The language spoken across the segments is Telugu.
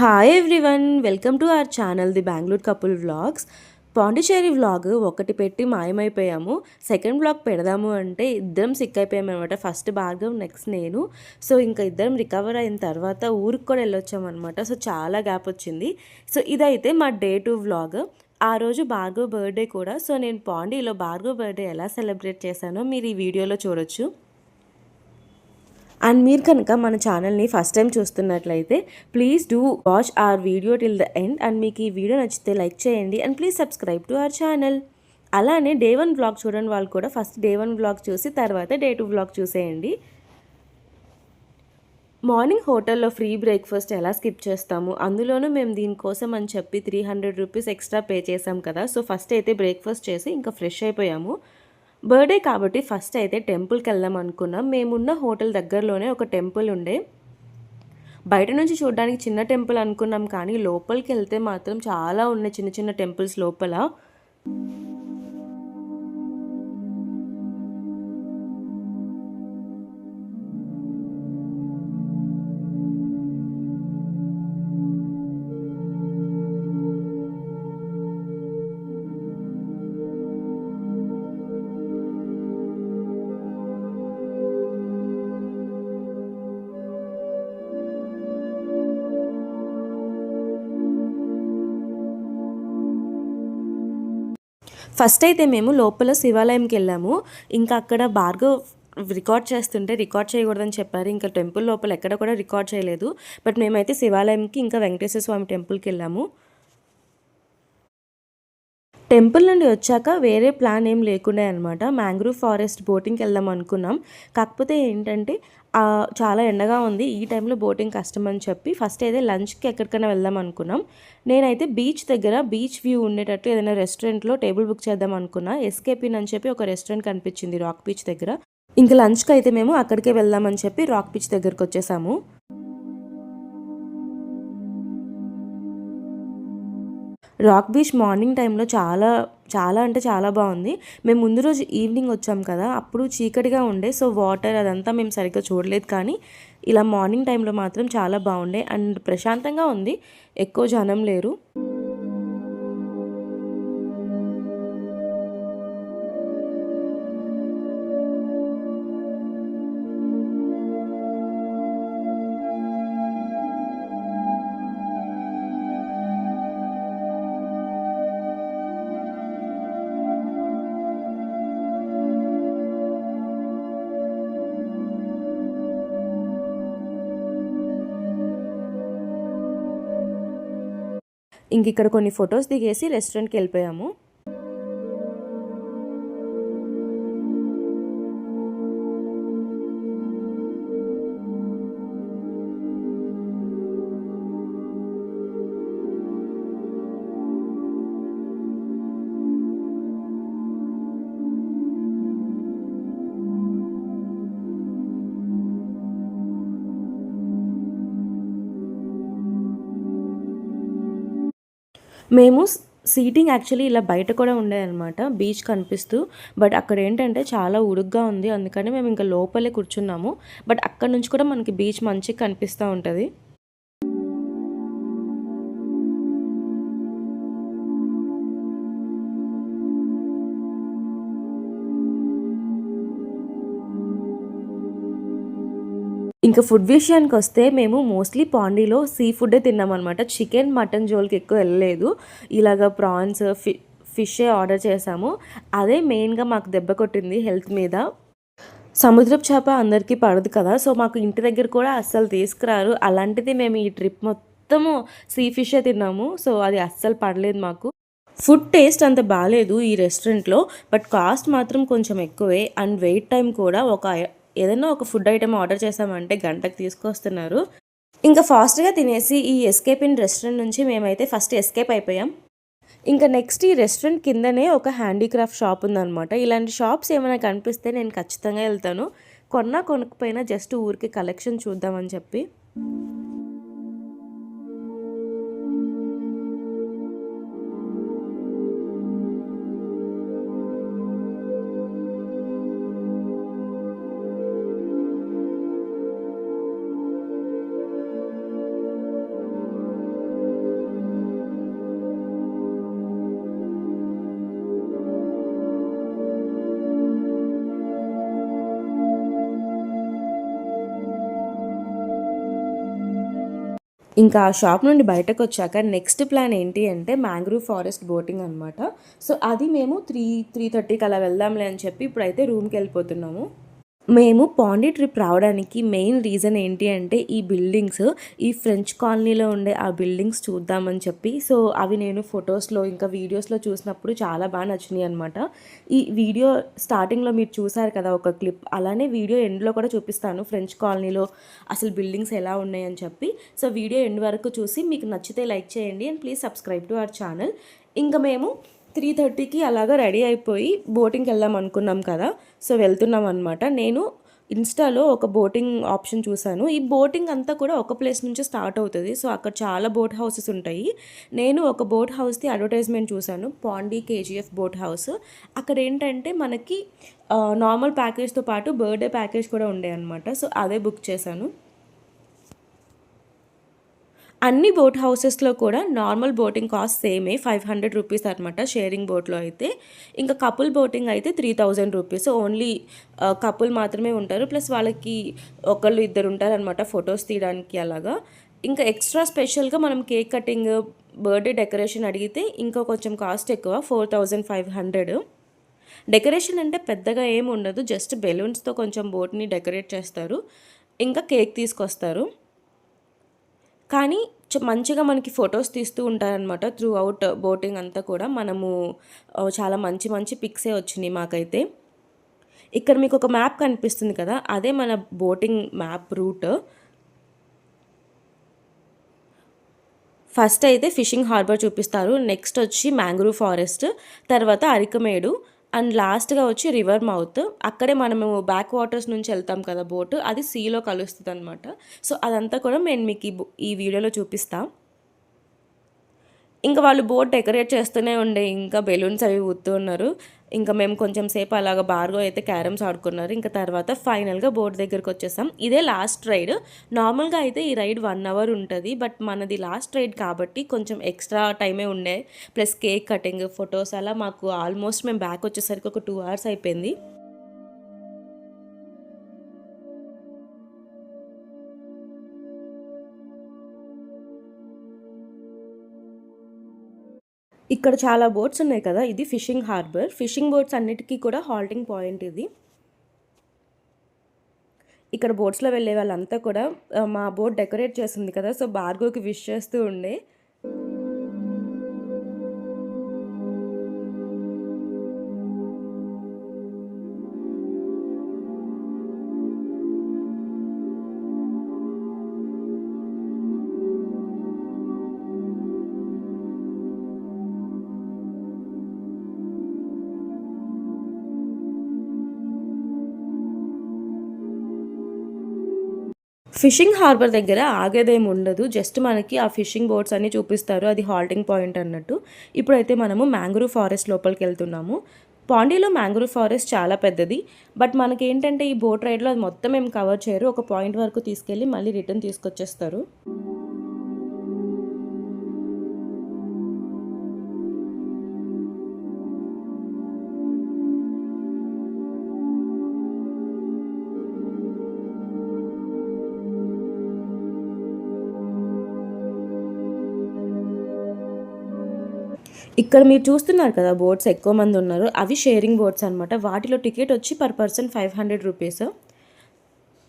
Hi everyone, welcome to our channel the Bengaluru couple vlogs. Pondicherry vlog ఒకటి పెట్టి మాయమైపోయాము. సెకండ్ వ్లాగ్ పెడదాము అంటే ఇద్దరం సిక్ అయిపోయాము అనమాట. ఫస్ట్ భార్గవ్, నెక్స్ట్ నేను. సో ఇంకా ఇద్దరం రికవర్ అయిన తర్వాత ఊరికి కూడా వెళ్ళొచ్చామన్నమాట. సో చాలా గ్యాప్ వచ్చింది. సో ఇదైతే మా డే 2 వ్లాగ్. ఆ రోజు భార్గవ్ బర్త్డే కూడా. సో నేను పాండీలో భార్గవ్ బర్త్డే ఎలా సెలబ్రేట్ చేశానో మీరు ఈ వీడియోలో చూడొచ్చు. అండ్ మీరు కనుక మన ఛానల్ని ఫస్ట్ టైం చూస్తున్నట్లయితే please do watch hour video till the end. And మీకు ఈ వీడియో నచ్చితే లైక్ చేయండి and please subscribe to our channel. అలానే డే 1 వ్లాగ్ చూడని వాళ్ళు కూడా ఫస్ట్ డే 1 వ్లాగ్ చూసి తర్వాత డే 2 వ్లాగ్ చూసేయండి. మార్నింగ్ హోటల్లో ఫ్రీ బ్రేక్ఫాస్ట్ ఎలా స్కిప్ చేస్తాము, అందులోనూ మేము దీనికోసం అని చెప్పి 300 రూపీస్ ఎక్స్ట్రా పే చేసాం కదా. సో ఫస్ట్ అయితే బ్రేక్ఫాస్ట్ చేసి ఇంకా ఫ్రెష్ అయిపోయాము. బర్త్డే కాబట్టి ఫస్ట్ అయితే టెంపుల్కి వెళ్దాం అనుకున్నాం. మేమున్న హోటల్ దగ్గరలోనే ఒక టెంపుల్ ఉండే. బయట నుంచి చూడడానికి చిన్న టెంపుల్ అనుకున్నాం, కానీ లోపలికి వెళ్తే మాత్రం చాలా ఉన్నాయి చిన్న చిన్న టెంపుల్స్ లోపల. ఫస్ట్ అయితే మేము లోపల శివాలయంకి వెళ్ళాము. ఇంకా అక్కడ భార్గవ్ రికార్డ్ చేస్తుంటే రికార్డ్ చేయకూడదని చెప్పారు. ఇంకా టెంపుల్ లోపల ఎక్కడ కూడా రికార్డ్ చేయలేదు. బట్ మేమైతే శివాలయంకి ఇంకా వెంకటేశ్వర స్వామి టెంపుల్కి వెళ్ళాము. టెంపుల్ నుండి వచ్చాక వేరే ప్లాన్ ఏం లేకుండా అనమాట. మ్యాంగ్రూవ్ ఫారెస్ట్ బోటింగ్కి వెళ్దాం అనుకున్నాం. కాకపోతే ఏంటంటే చాలా ఎండగా ఉంది, ఈ టైంలో బోటింగ్ కష్టం అని చెప్పి ఫస్ట్ అయితే లంచ్కి ఎక్కడికైనా వెళ్దాం అనుకున్నాం. నేనైతే బీచ్ దగ్గర బీచ్ వ్యూ ఉండేటట్టు ఏదైనా రెస్టారెంట్లో టేబుల్ బుక్ చేద్దాం అనుకున్నా. ఎస్కేపిన్ అని చెప్పి ఒక రెస్టారెంట్ కనిపించింది రాక్ బీచ్ దగ్గర. ఇంకా లంచ్కి అయితే మేము అక్కడికే వెళ్దామని చెప్పి రాక్ బీచ్ దగ్గరకు వచ్చేసాము. రాక్ బీచ్ మార్నింగ్ టైంలో చాలా చాలా అంటే చాలా బాగుంది. మేము ముందు రోజు ఈవినింగ్ వచ్చాం కదా, అప్పుడు చీకటిగా ఉండే. సో వాటర్ అదంతా మేము సరిగ్గా చూడలేదు, కానీ ఇలా మార్నింగ్ టైంలో మాత్రం చాలా బాగుండే అండ్ ప్రశాంతంగా ఉంది. ఎక్కువ జనం లేరు. ఇంక ఇక్కడ కొన్ని ఫొటోస్ దిగేసి రెస్టారెంట్కి వెళ్ళిపోయాము. మేము సీటింగ్ యాక్చువల్లీ ఇలా బయట కూడా ఉండేదన్నమాట, బీచ్ కనిపిస్తూ. బట్ అక్కడ ఏంటంటే చాలా ఉడుగ్గా ఉంది, అందుకని మేము ఇంకా లోపలే కూర్చున్నాము. బట్ అక్కడ నుంచి కూడా మనకి బీచ్ మంచిగా కనిపిస్తూ ఉంటుంది. ఇంకా ఫుడ్ విషయానికి వస్తే మేము మోస్ట్లీ పాండీలో సీ ఫుడ్డే తిన్నామన్నమాట. చికెన్ మటన్ జోలికి ఎక్కువ వెళ్ళలేదు. ఇలాగ ప్రాన్స్ ఫిషే ఆర్డర్ చేసాము. అదే మెయిన్గా మాకు దెబ్బ కొట్టింది హెల్త్ మీద. సముద్రపు చేప అందరికీ పడదు కదా, సో మాకు ఇంటి దగ్గర కూడా అస్సలు తీసుకురారు. అలాంటిది మేము ఈ ట్రిప్ మొత్తము సీ ఫిషే తిన్నాము. సో అది అస్సలు పడలేదు మాకు. ఫుడ్ టేస్ట్ అంత బాగాలేదు ఈ రెస్టారెంట్లో, బట్ కాస్ట్ మాత్రం కొంచెం ఎక్కువే. అండ్ వెయిట్ టైం కూడా ఏదైనా ఒక ఫుడ్ ఐటెం ఆర్డర్ చేసామంటే గంటకు తీసుకొస్తున్నారు. ఇంకా ఫాస్ట్గా తినేసి ఈ ఎస్కేప్ ఇన్ రెస్టారెంట్ నుంచి మేమైతే ఫస్ట్ ఎస్కేప్ అయిపోయాం. ఇంకా నెక్స్ట్ ఈ రెస్టారెంట్ కిందనే ఒక హ్యాండీక్రాఫ్ట్ షాప్ ఉందన్నమాట. ఇలాంటి షాప్స్ ఏమైనా కనిపిస్తే నేను ఖచ్చితంగా వెళ్తాను. కొనకపోయినా జస్ట్ ఊరికి కలెక్షన్ చూద్దామని చెప్పి. ఇంకా ఆ షాప్ నుండి బయటకొచ్చాక నెక్స్ట్ ప్లాన్ ఏంటి అంటే మ్యాంగ్రూవ్ ఫారెస్ట్ బోటింగ్ అనమాట. సో అది మేము 3:30కి అలా వెళ్దాంలే అని చెప్పి ఇప్పుడైతే రూమ్కి వెళ్ళిపోతున్నాము. మేము పాండీ ట్రిప్ రావడానికి మెయిన్ రీజన్ ఏంటి అంటే ఈ బిల్డింగ్స్, ఈ ఫ్రెంచ్ కాలనీలో ఉండే ఆ బిల్డింగ్స్ చూద్దామని చెప్పి. సో అవి నేను ఫొటోస్లో ఇంకా వీడియోస్లో చూసినప్పుడు చాలా బాగా నచ్చినాయి అనమాట. ఈ వీడియో స్టార్టింగ్లో మీరు చూసారు కదా ఒక క్లిప్, అలానే వీడియో ఎండ్లో కూడా చూపిస్తాను ఫ్రెంచ్ కాలనీలో అసలు బిల్డింగ్స్ ఎలా ఉన్నాయని చెప్పి. సో వీడియో ఎండ్ వరకు చూసి మీకు నచ్చితే లైక్ చేయండి and please subscribe to our channel. ఇంకా మేము 3:30కి అలాగా రెడీ అయిపోయి బోటింగ్కి వెళ్దాం అనుకున్నాం కదా. సో వెళ్తున్నాం అనమాట. నేను ఇన్స్టాలో ఒక బోటింగ్ ఆప్షన్ చూశాను. ఈ బోటింగ్ అంతా కూడా ఒక ప్లేస్ నుంచి స్టార్ట్ అవుతుంది. సో అక్కడ చాలా బోట్ హౌసెస్ ఉంటాయి. నేను ఒక బోట్ హౌస్ది అడ్వర్టైజ్మెంట్ చూశాను, పాండీ కేజీఎఫ్ బోట్ హౌస్. అక్కడ ఏంటంటే మనకి నార్మల్ ప్యాకేజ్తో పాటు బర్త్డే ప్యాకేజ్ కూడా ఉండే అనమాట. సో అదే బుక్ చేశాను. అన్ని బోట్ హౌసెస్లో కూడా నార్మల్ బోటింగ్ కాస్ట్ సేమే 500 రూపీస్ అనమాట షేరింగ్ బోట్లో అయితే. ఇంకా కపుల్ బోటింగ్ అయితే 3000 రూపీస్. ఓన్లీ కపుల్ మాత్రమే ఉంటారు, ప్లస్ వాళ్ళకి ఒకళ్ళు ఇద్దరు ఉంటారనమాట ఫొటోస్ తీయడానికి అలాగా. ఇంకా ఎక్స్ట్రా స్పెషల్గా మనం కేక్ కటింగ్, బర్త్డే డెకరేషన్ అడిగితే ఇంకా కొంచెం కాస్ట్ ఎక్కువ, 4500. డెకరేషన్ అంటే పెద్దగా ఏమి ఉండదు, జస్ట్ బెలూన్స్తో కొంచెం బోట్ని డెకరేట్ చేస్తారు, ఇంకా కేక్ తీసుకొస్తారు. కానీ మంచిగా మనకి ఫొటోస్ తీస్తూ ఉంటారనమాట త్రూ అవుట్ బోటింగ్ అంతా కూడా. మనము చాలా మంచి మంచి పిక్సే వచ్చినాయి మాకైతే. ఇక్కడ మీకు ఒక మ్యాప్ కనిపిస్తుంది కదా, అదే మన బోటింగ్ మ్యాప్ రూట్. ఫస్ట్ అయితే ఫిషింగ్ హార్బర్ చూపిస్తారు, నెక్స్ట్ వచ్చి మ్యాంగ్రూవ్ ఫారెస్ట్, తర్వాత అరికమేడు, అండ్ లాస్ట్గా వచ్చి రివర్ మౌత్. అక్కడే మనము బ్యాక్ వాటర్స్ నుంచి వెళ్తాం కదా బోట్, అది సీలో కలుస్తుంది అనమాట. సో అదంతా కూడా నేను మీకు ఈ వీడియోలో చూపిస్తాను. ఇంకా వాళ్ళు బోట్ డెకరేట్ చేస్తూనే ఉండే, ఇంకా బెలూన్స్ అవి ఊతూ ఉన్నారు. ఇంకా మేము కొంచెం సేపు అలాగ బార్గో అయితే క్యారమ్స్ ఆడుకున్నారు. ఇంకా తర్వాత ఫైనల్గా బోట్ దగ్గరికి వచ్చేసాం. ఇదే లాస్ట్ రైడ్. నార్మల్గా అయితే ఈ రైడ్ 1 అవర్ ఉంటుంది, బట్ మనది లాస్ట్ రైడ్ కాబట్టి కొంచెం ఎక్స్ట్రా టైమే ఉండే, ప్లస్ కేక్ కటింగ్, ఫొటోస్, అలా మాకు ఆల్మోస్ట్ మేము బ్యాక్ వచ్చేసరికి ఒక 2 hours అయిపోయింది. ఇక్కడ చాలా బోట్స్ ఉన్నాయి కదా, ఇది ఫిషింగ్ హార్బర్. ఫిషింగ్ బోట్స్ అన్నిటికీ కూడా హాల్టింగ్ పాయింట్ ఇది. ఇక్కడ బోట్స్లో వెళ్ళే వాళ్ళంతా కూడా మా బోట్ డెకరేట్ చేస్తుంది కదా, సో బార్గోకి విష్ చేస్తూ ఉండే. ఫిషింగ్ హార్బర్ దగ్గర ఆగేదేమి ఉండదు, జస్ట్ మనకి ఆ ఫిషింగ్ బోట్స్ అన్నీ చూపిస్తారు, అది హాల్టింగ్ పాయింట్ అన్నట్టు. ఇప్పుడైతే మనము మ్యాంగ్రూవ్ ఫారెస్ట్ లోపలికి వెళ్తున్నాము. పాండీలో మ్యాంగ్రూవ్ ఫారెస్ట్ చాలా పెద్దది, బట్ మనకి ఏంటంటే ఈ బోట్ రైడ్లో అది మొత్తం ఏం కవర్ చేయరు, ఒక పాయింట్ వరకు తీసుకెళ్ళి మళ్ళీ రిటర్న్ తీసుకొచ్చేస్తారు. ఇక్కడ మీరు చూస్తున్నారు కదా బోట్స్ ఎక్కువ మంది ఉన్నారు, అవి షేరింగ్ బోట్స్ అనమాట. వాటిలో టికెట్ వచ్చి per person 500 rupees.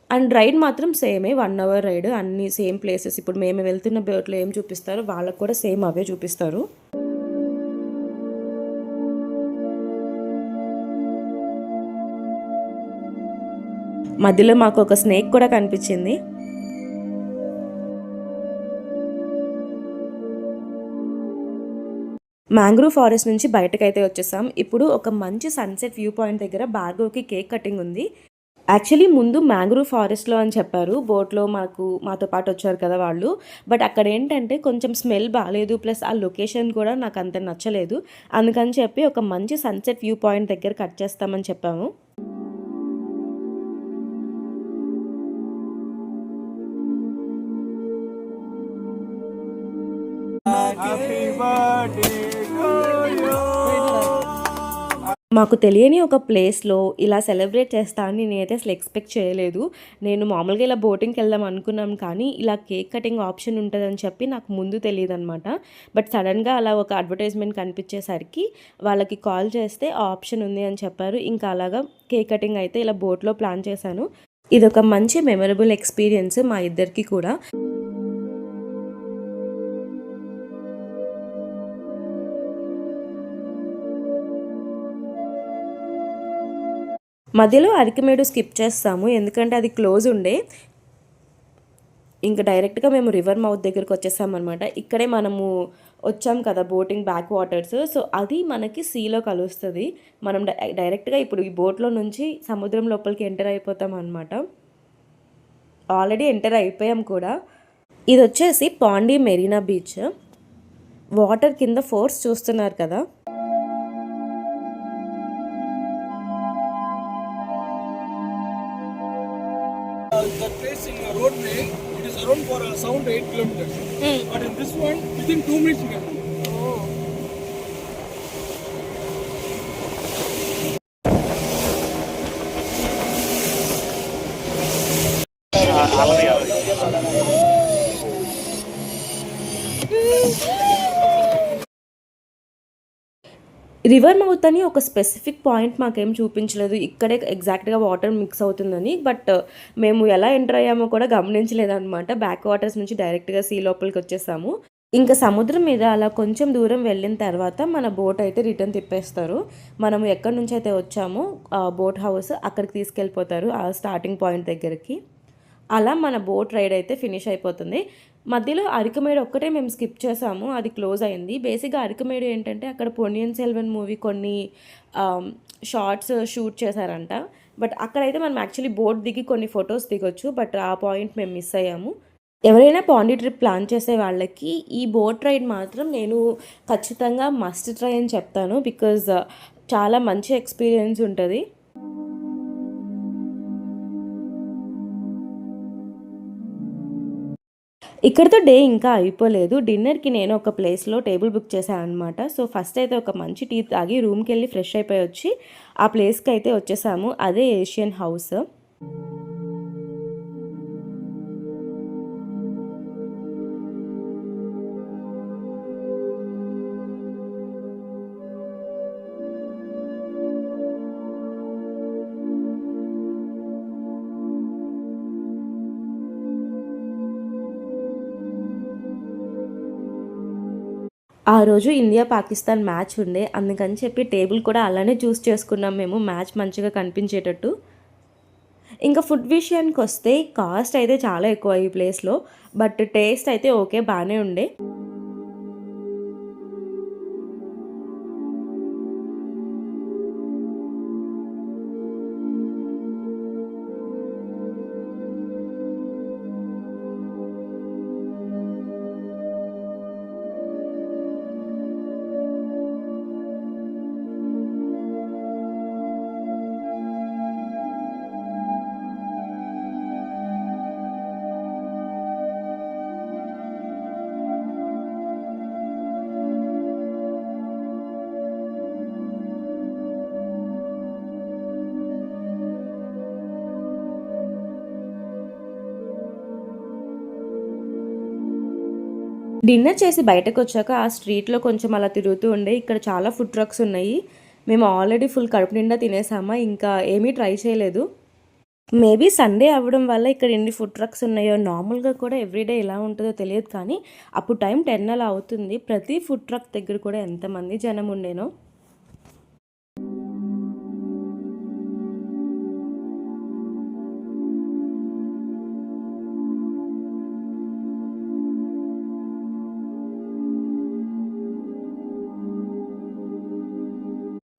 And ride మాత్రం సేమే, 1 hour రైడ్, అన్ని సేమ్ ప్లేసెస్. ఇప్పుడు మేము వెళ్తున్న బోట్లో ఏం చూపిస్తారో వాళ్ళకు కూడా సేమ్ అవే చూపిస్తారు. మధ్యలో మాకు ఒక స్నేక్ కూడా కనిపించింది. మ్యాంగ్రూవ్ ఫారెస్ట్ నుంచి బయటకైతే వచ్చేసాం. ఇప్పుడు ఒక మంచి సన్సెట్ వ్యూ పాయింట్ దగ్గర బార్గోకి కేక్ కటింగ్ ఉంది. యాక్చువల్లీ ముందు మ్యాంగ్రూవ్ ఫారెస్ట్లో అని చెప్పారు బోట్లో, మాతో పాటు వచ్చారు కదా వాళ్ళు. బట్ అక్కడ ఏంటంటే కొంచెం స్మెల్ బాగాలేదు, ప్లస్ ఆ లొకేషన్ కూడా నాకు అంత నచ్చలేదు. అందుకని చెప్పి ఒక మంచి సన్సెట్ వ్యూ పాయింట్ దగ్గర కట్ చేస్తామని చెప్పాము. మాకు తెలియని ఒక ప్లేస్‌లో ఇలా సెలబ్రేట్ చేస్తా అని నేనైతే అసలు ఎక్స్‌పెక్ట్ చేయలేదు. నేను మామూలుగా ఇలా బోటింగ్‌కి వెళ్దాం అనుకున్నాం కానీ, ఇలా కేక్ కటింగ్ ఆప్షన్ ఉంటదని చెప్పి నాకు ముందు తెలీదనమాట. బట్ సడెన్‌గా అలా ఒక అడ్వర్టైజ్‌మెంట్ కనిపించేసరికి వాళ్ళకి కాల్ చేస్తే ఆ ఆప్షన్ ఉంది అని చెప్పారు. ఇంకా అలాగా కేక్ కటింగ్ అయితే ఇలా బోట్‌లో ప్లాన్ చేశాను. ఇదొక మంచి మెమరబుల్ ఎక్స్‌పీరియన్స్ మా ఇద్దరికీ కూడా. మధ్యలో అరకిమేడు స్కిప్ చేస్తాము. ఎందుకంటే అది క్లోజ్ ఉండే. ఇంక డైరెక్ట్‌గా మేము రివర్ మౌత్ దగ్గరికి వచ్చేసామనమాట. ఇక్కడే మనము వచ్చాం కదా బోటింగ్ బ్యాక్ వాటర్స్. సో, అది మనకి సీలో కలుస్తది. మనం డైరెక్ట్‌గా ఇప్పుడు ఈ బోట్‌లో నుంచి సముద్రం లోపలికి ఎంటర్ అయిపోతామనమాట. ఆల్రెడీ ఎంటర్ అయిపోయాం కూడా. ఇదొచ్చేసి పాండి మెరీనా బీచ్. వాటర్ కింద ఫోర్స్ చూస్తున్నారు కదా! The place in roadway, it is around for a 7 to 8 kilometers. But in this one, within 2 minutes you can do. River mouth అని ఒక స్పెసిఫిక్ పాయింట్ మాకేం చూపించలేదు. ఇక్కడే ఎగ్జాక్ట్‌గా వాటర్ మిక్స్ అవుతుందని. బట్ మేము ఎలా ఎంటర్ అయ్యామో కూడా గమనించలేదనమాట. బ్యాక్ వాటర్స్ నుంచి డైరెక్ట్‌గా సీ లోపలికి వచ్చేసాము. ఇంకా సముద్రం మీద అలా కొంచెం దూరం వెళ్ళిన తర్వాత మన బోట్ అయితే రిటర్న్ తిప్పేస్తారు. మనము ఎక్కడి నుంచి అయితే వచ్చామో బోట్ హౌస్ అక్కడికి తీసుకెళ్ళిపోతారు ఆ స్టార్టింగ్ పాయింట్ దగ్గరికి. అలా మన బోట్ రైడ్ అయితే ఫినిష్ అయిపోతుంది. మధ్యలో అరకుమేడు ఒక్కటే మేము స్కిప్ చేసాము. అది క్లోజ్ అయింది. బేసిక్‌గా అరకుమేడు ఏంటంటే అక్కడ పొన్నియిన్ సెల్వన్ మూవీ కొన్ని షార్ట్స్ షూట్ చేశారంట. బట్ అక్కడైతే మనం యాక్చువల్లీ బోట్ దిగి కొన్ని ఫొటోస్ దిగొచ్చు. బట్ ఆ పాయింట్ మేము మిస్ అయ్యాము. ఎవరైనా పాండి ట్రిప్ ప్లాన్ చేసే వాళ్ళకి ఈ బోట్ రైడ్ మాత్రం నేను ఖచ్చితంగా మస్ట్ ట్రై అని చెప్తాను. బికాజ్ చాలా మంచి ఎక్స్‌పీరియన్స్ ఉంటది. ఇక్కడితో డే ఇంకా అయిపోలేదు. డిన్నర్‌కి నేను ఒక ప్లేస్‌లో టేబుల్ బుక్ చేశాను అనమాట. సో, ఫస్ట్ అయితే ఒక మంచి టీ తాగి రూమ్‌కెళ్ళి ఫ్రెష్ అయిపోయి వచ్చి ఆ ప్లేస్‌కి అయితే వచ్చేసాము. అదే ఏషియన్ హౌస్. ఆ రోజు ఇండియా పాకిస్తాన్ మ్యాచ్ ఉండే. అందుకని చెప్పి టేబుల్ కూడా అలానే చూస్ చేసుకున్నాం మేము మ్యాచ్ మంచిగా కనిపించేటట్టు. ఇంకా ఫుడ్ విషయానికొస్తే కాస్ట్ అయితే చాలా ఎక్కువ ఈ ప్లేస్‌లో. బట్ టేస్ట్ అయితే ఓకే బానే ఉండే. డిన్నర్ చేసి బయటకొచ్చాక ఆ స్ట్రీట్‌లో కొంచెం అలా తిరుగుతూ ఉండే. ఇక్కడ చాలా ఫుడ్ ట్రక్స్ ఉన్నాయి. మేము ఆల్రెడీ ఫుల్ కడుపు నిండా తినేసామా, ఇంకా ఏమీ ట్రై చేయలేదు. మేబీ సండే అవ్వడం వల్ల ఇక్కడ ఎన్ని ఫుడ్ ట్రక్స్ ఉన్నాయో, నార్మల్‌గా కూడా ఎవ్రీడే ఎలా ఉంటదో తెలియదు కానీ, అప్పుడు టైం 10 అలా అవుతుంది. ప్రతి ఫుడ్ ట్రక్ దగ్గర కూడా ఎంతమంది జనం ఉండేనో.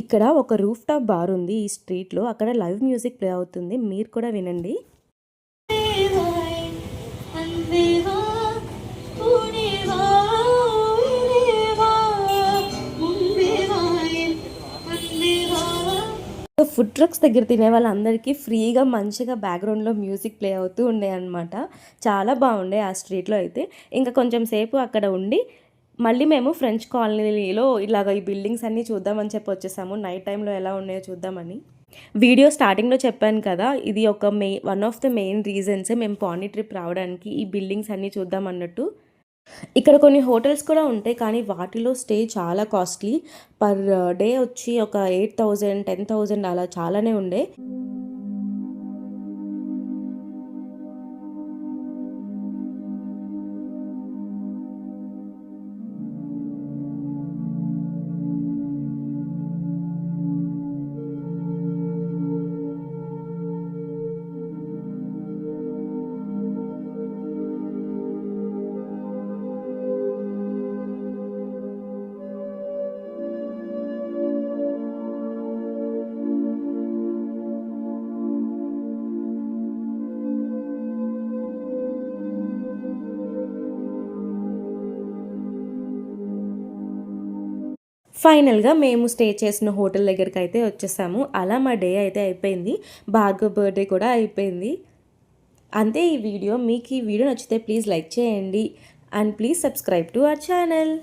ఇక్కడ ఒక రూఫ్ టాప్ బార్ ఉంది ఈ స్ట్రీట్‌లో. అక్కడ లైవ్ మ్యూజిక్ ప్లే అవుతుంది. మీరు కూడా వినండి. ఫుడ్ ట్రక్స్ దగ్గర తినే వాళ్ళందరికీ ఫ్రీగా మంచిగా బ్యాక్‌గ్రౌండ్‌లో మ్యూజిక్ ప్లే అవుతూ ఉండేయన్నమాట. చాలా బాగుండే ఆ స్ట్రీట్‌లో అయితే. ఇంకా కొంచెం సేపు అక్కడ ఉండి మళ్ళీ మేము ఫ్రెంచ్ కాలనీలో ఇలాగ ఈ బిల్డింగ్స్ అన్నీ చూద్దామని చెప్పి వచ్చేసాము. నైట్ టైంలో ఎలా ఉన్నాయో చూద్దామని. వీడియో స్టార్టింగ్‌లో చెప్పాను కదా! ఇది ఒక one of the main reasons మేము పాండి ట్రిప్ రావడానికి ఈ బిల్డింగ్స్ అన్నీ చూద్దామన్నట్టు. ఇక్కడ కొన్ని హోటల్స్ కూడా ఉంటాయి. కానీ వాటిలో స్టే చాలా కాస్ట్‌లీ. పర్ డే వచ్చి ఒక 8,000, 10,000 అలా చాలానే ఉండే. ఫైనల్‌గా మేము స్టే చేసిన హోటల్ దగ్గరికైతే వచ్చేసాము. అలా మా డే అయితే అయిపోయింది. భార్గవ్ బర్త్‌డే కూడా అయిపోయింది. అంతే ఈ వీడియో. మీకు ఈ వీడియో నచ్చితే ప్లీజ్ లైక్ చేయండి. And please subscribe to our channel.